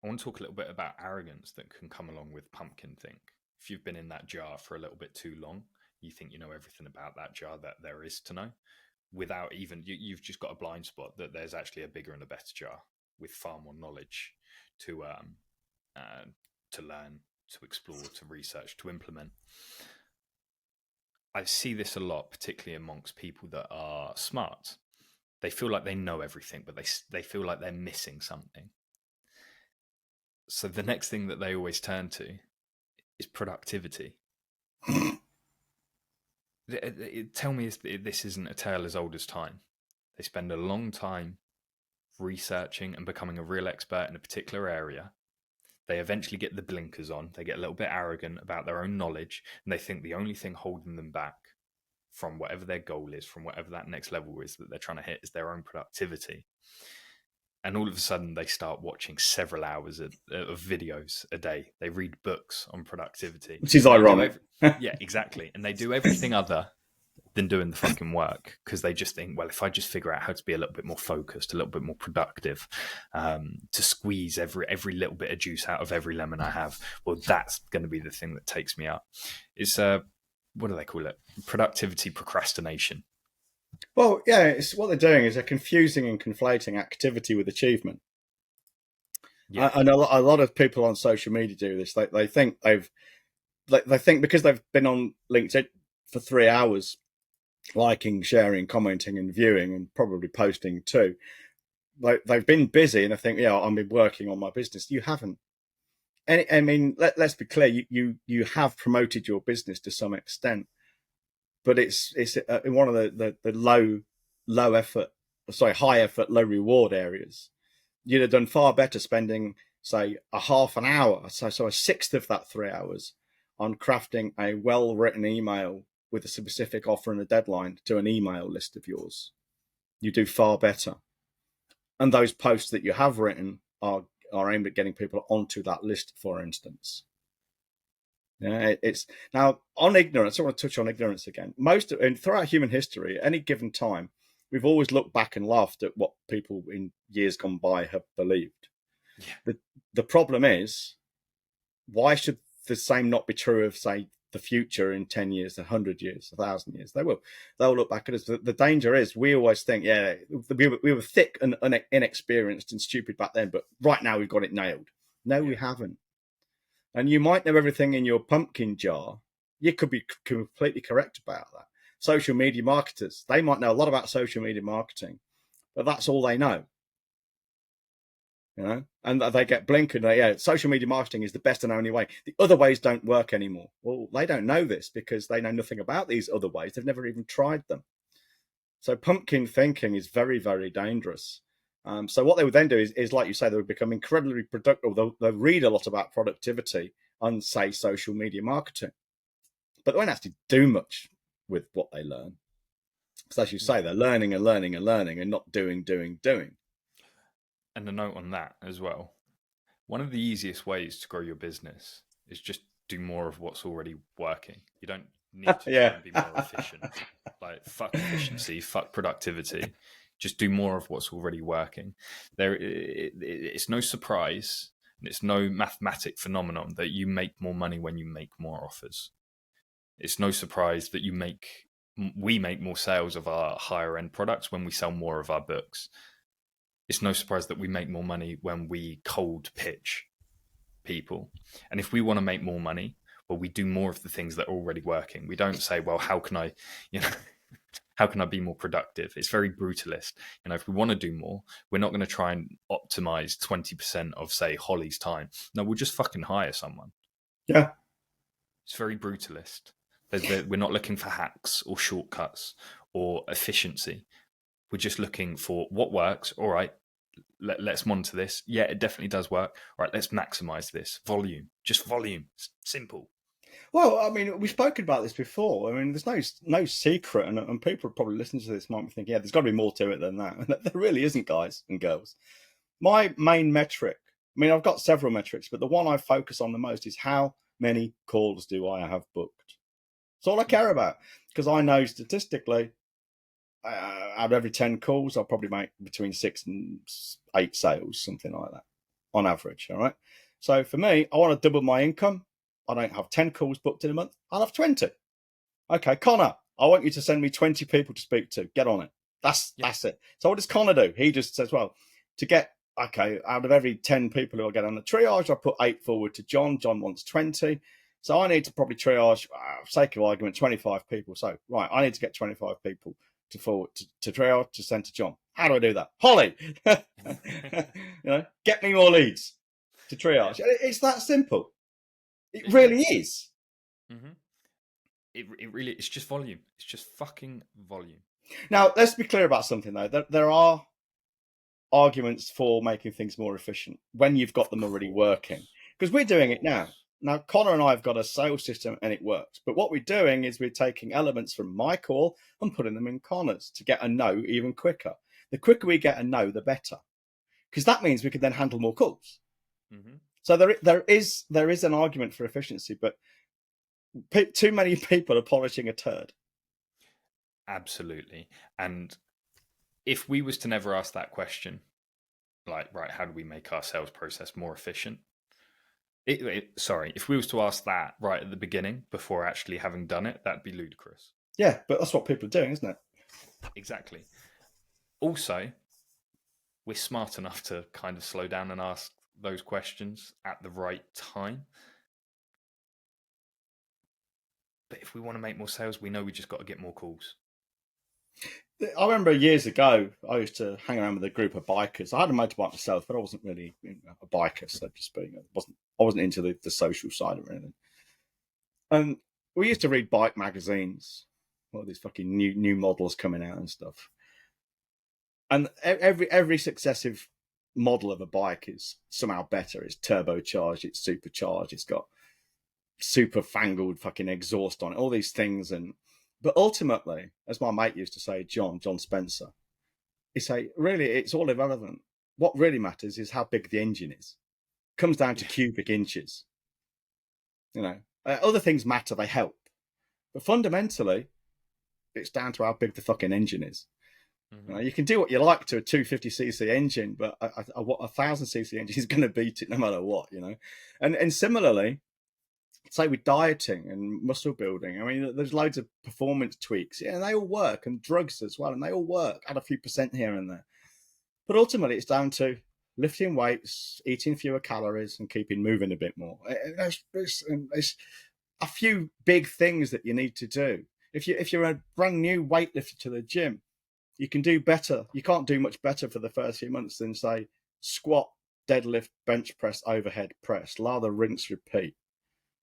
I want to talk a little bit about arrogance that can come along with pumpkin think. If you've been in that jar for a little bit too long, you think you know everything about that jar that there is to know, without even you've just got a blind spot that there's actually a bigger and a better jar with far more knowledge to uh, to learn, to explore, to research, to implement. I see this a lot, particularly amongst people that are smart. They feel like they know everything, but they feel like they're missing something. So the next thing that they always turn to is productivity. Tell me this isn't a tale as old as time. They spend a long time researching and becoming a real expert in a particular area. They eventually get the blinkers on. They get a little bit arrogant about their own knowledge, and they think the only thing holding them back from whatever their goal is, from whatever that next level is that they're trying to hit, is their own productivity. And all of a sudden, they start watching several hours of videos a day. They read books on productivity, which is ironic. Yeah, exactly. And they do everything other than doing the fucking work, because they just think, well, if I just figure out how to be a little bit more focused, a little bit more productive, to squeeze every little bit of juice out of every lemon I have, well, that's going to be the thing that takes me up. It's what do they call it? Productivity procrastination. Well, yeah, it's what they're doing is they're confusing and conflating activity with achievement. Yeah. And a lot of people on social media do this. They think they think because they've been on LinkedIn for 3 hours, liking, sharing, commenting, and viewing, and probably posting too. They've been busy, and I think, yeah, I've been working on my business. You haven't. And I mean, let's be clear. You have promoted your business to some extent, but it's in one of the high effort, low reward areas. You'd have done far better spending, say, a half an hour, so a sixth of that 3 hours, on crafting a well-written email with a specific offer and a deadline to an email list of yours. You do far better. And those posts that you have written are aimed at getting people onto that list, for instance. Yeah, it's now on ignorance. I want to touch on ignorance again. Throughout human history, at any given time, we've always looked back and laughed at what people in years gone by have believed. Yeah. The problem is, why should the same not be true of, say, the future in 10 years, 100 years, 1,000 years? They'll look back at us. The danger is we always think, yeah, we were thick and inexperienced and stupid back then, but right now we've got it nailed. No, we haven't. And you might know everything in your pumpkin jar. You could be completely correct about that. Social media marketers, they might know a lot about social media marketing, but that's all they know. You know, and they get blinkered. Yeah, social media marketing is the best and only way. The other ways don't work anymore. Well, they don't know this because they know nothing about these other ways. They've never even tried them. So pumpkin thinking is very, very dangerous. So what they would then do is, like you say, they would become incredibly productive. They'll read a lot about productivity on, say, social media marketing, but they won't actually do much with what they learn. Because as you say, they're learning and learning and learning and not doing. And a note on that as well. One of the easiest ways to grow your business is just do more of what's already working. You don't need to try and be more efficient. Like, fuck efficiency, fuck productivity. Just do more of what's already working. It's no surprise, and it's no mathematic phenomenon that you make more money when you make more offers. It's no surprise that we make more sales of our higher end products when we sell more of our books. It's no surprise that we make more money when we cold pitch people. And if we want to make more money, well, we do more of the things that are already working. We don't say, well, how can I be more productive? It's very brutalist. If we want to do more, we're not going to try and optimize 20% of, say, Holly's time. No, we'll just fucking hire someone. Yeah. It's very brutalist. We're not looking for hacks or shortcuts or efficiency. We're just looking for what works. All right, let's monitor this. Yeah, it definitely does work. All right, let's maximize this. Volume. Just volume. Simple. Well, I mean, we've spoken about this before. I mean, there's no secret, and people probably listening to this might be thinking, yeah, there's got to be more to it than that. And there really isn't, guys and girls. My main metric, I mean, I've got several metrics, but the one I focus on the most is how many calls do I have booked? That's all I care about, because I know statistically, out of every 10 calls, I'll probably make between 6 and 8 sales, something like that. on average. All right. So for me, I want to double my income. I don't have 10 calls booked in a month. I'll have 20. Okay, Connor, I want you to send me 20 people to speak to. Get on it. That's it. So what does Connor do? He just says, well, to get, okay, out of every 10 people who I get on the triage, I put 8 forward to John. John wants 20. So I need to probably triage, for sake of argument, 25 people. So, right, I need to get 25 people to forward to triage to send to John. How do I do that? Holly, get me more leads to triage. It's that simple. It really is. Mm-hmm. It really, it's just volume. It's just fucking volume. Now, let's be clear about something, though. There are arguments for making things more efficient when you've got them already working. Because we're doing it now. Now, Connor and I have got a sales system and it works. But what we're doing is we're taking elements from my call and putting them in Connor's to get a no even quicker. The quicker we get a no, the better. Because that means we can then handle more calls. Mm-hmm. So there is an argument for efficiency, but too many people are polishing a turd. Absolutely. And if we was to never ask that question, like, right, how do we make our sales process more efficient? If we was to ask that right at the beginning before actually having done it, that'd be ludicrous. Yeah, but that's what people are doing, isn't it? Exactly. Also, we're smart enough to kind of slow down and ask those questions at the right time. But if we want to make more sales, we know we just got to get more calls. I remember years ago, I used to hang around with a group of bikers. I had a motorbike myself, but I wasn't really a biker, so to speak. I wasn't into the social side of anything. And we used to read bike magazines, all these fucking new models coming out and stuff. And every successive model of a bike is somehow better. It's turbocharged, it's supercharged, it's got super fangled fucking exhaust on it, all these things. But ultimately, as my mate used to say, John Spencer, he'd say, really, it's all irrelevant. What really matters is how big the engine is. It comes down to cubic inches. Other things matter, they help. But fundamentally, it's down to how big the fucking engine is. Mm-hmm. You can do what you like to a 250cc engine, but a 1000cc engine is going to beat it no matter what, And similarly, say with dieting and muscle building, I mean, there's loads of performance tweaks, and they all work, and drugs as well, and they all work, add a few percent here and there. But ultimately, it's down to lifting weights, eating fewer calories, and keeping moving a bit more. There's a few big things that you need to do. If you're a brand new weightlifter to the gym, you can do better. You can't do much better for the first few months than, say, squat, deadlift, bench press, overhead press, lather, rinse, repeat.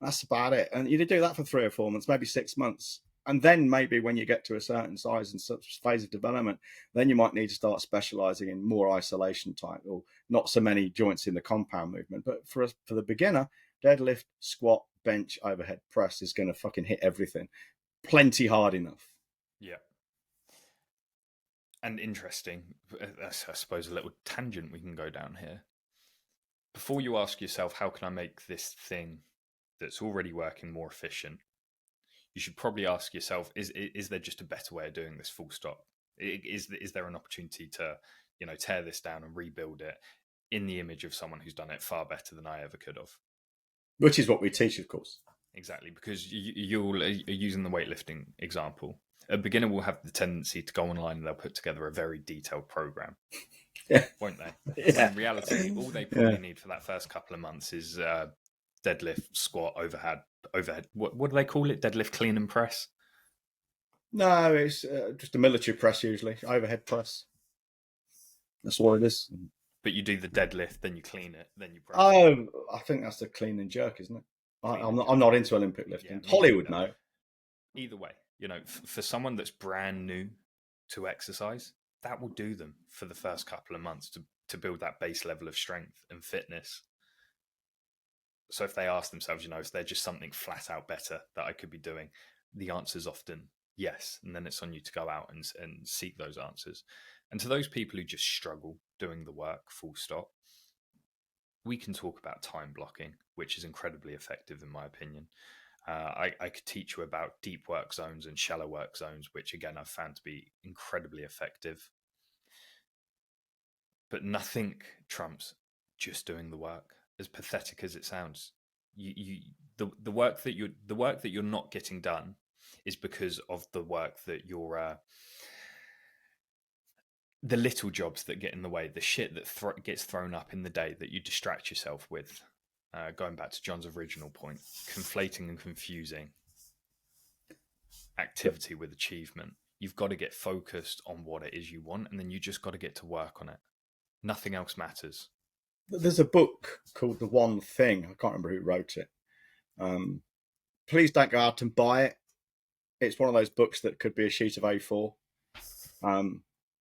That's about it. And you do that for 3 or 4 months, maybe 6 months. And then maybe when you get to a certain size and such phase of development, then you might need to start specializing in more isolation type, or not so many joints in the compound movement. But for the beginner, deadlift, squat, bench, overhead press is going to fucking hit everything plenty hard enough. Yeah. And interesting, I suppose a little tangent we can go down here. Before you ask yourself, how can I make this thing that's already working more efficient, you should probably ask yourself, is there just a better way of doing this, full stop? Is there an opportunity to, tear this down and rebuild it in the image of someone who's done it far better than I ever could have? Which is what we teach, of course. Exactly, because you're using the weightlifting example. A beginner will have the tendency to go online and they'll put together a very detailed program, won't they? Yeah. In reality, all they probably need for that first couple of months is deadlift, squat, overhead. What do they call it? Deadlift, clean and press? No, it's just a military press usually. Overhead press. That's what it is. But you do the deadlift, then you clean it, then you press. Oh, I think that's the clean and jerk, isn't it? I'm not into Olympic lifting. Yeah, Hollywood, no. Either way, for someone that's brand new to exercise, that will do them for the first couple of months to build that base level of strength and fitness. So if they ask themselves, is there just something flat out better that I could be doing? The answer is often yes. And then it's on you to go out and seek those answers. And to those people who just struggle doing the work, full stop, we can talk about time blocking, which is incredibly effective in my opinion. I could teach you about deep work zones and shallow work zones, which again, I've found to be incredibly effective. But nothing trumps just doing the work. As pathetic as it sounds, the work that you're not getting done is because of the work that you're the little jobs that get in the way, the shit that gets thrown up in the day that you distract yourself with. Going back to John's original point, conflating and confusing activity with achievement. You've got to get focused on what it is you want, and then you just got to get to work on it. Nothing else matters. There's a book called The One Thing. I can't remember who wrote it. Please don't go out and buy it. It's one of those books that could be a sheet of A4.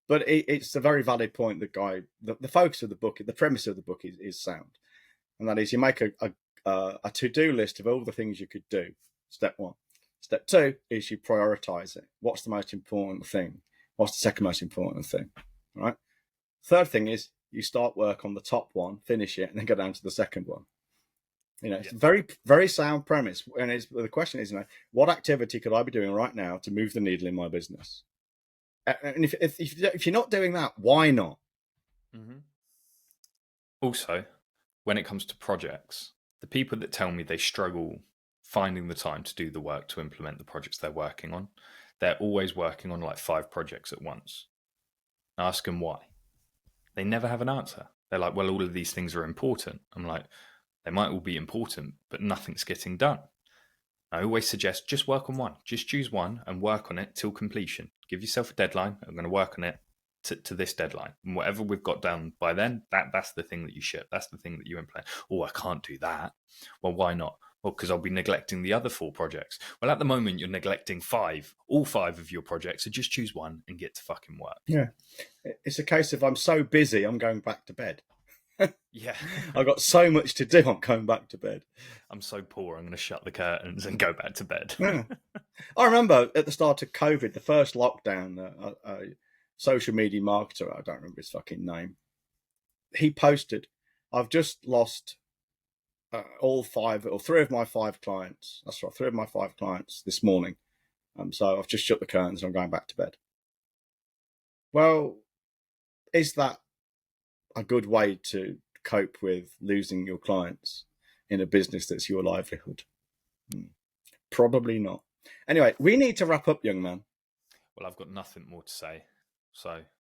But it's a very valid point. The focus of the book, the premise of the book is sound. And that is, you make a to-do list of all the things you could do. Step one. Step two is you prioritize it. What's the most important thing? What's the second most important thing? All right. Third thing is you start work on the top one, finish it, and then go down to the second one. It's a very, very sound premise. And the question is, what activity could I be doing right now to move the needle in my business? And if you're not doing that, why not? Mm-hmm. Also, when it comes to projects, the people that tell me they struggle finding the time to do the work to implement the projects they're working on, they're always working on like 5 projects at once. Ask them why. They never have an answer. They're like, well, all of these things are important. I'm like, they might all be important, but nothing's getting done. I always suggest just work on one. Just choose one and work on it till completion. Give yourself a deadline. I'm going to work on it to this deadline. And whatever we've got done by then, that's the thing that you ship. That's the thing that you implement. Oh, I can't do that. Well, why not? Well, because I'll be neglecting the other 4 projects. Well, at the moment, you're neglecting 5. All 5 of your projects, so just choose one and get to fucking work. Yeah. It's a case of I'm so busy, I'm going back to bed. Yeah. I've got so much to do, I'm going back to bed. I'm so poor, I'm going to shut the curtains and go back to bed. Yeah. I remember at the start of COVID, the first lockdown, a social media marketer, I don't remember his fucking name, he posted, I've just lost all 5 or 3 of my 5 clients. That's right, 3 of my 5 clients this morning. So I've just shut the curtains and I'm going back to bed. Well, is that a good way to cope with losing your clients in a business that's your livelihood? Probably not. Anyway, we need to wrap up, young man. Well, I've got nothing more to say. So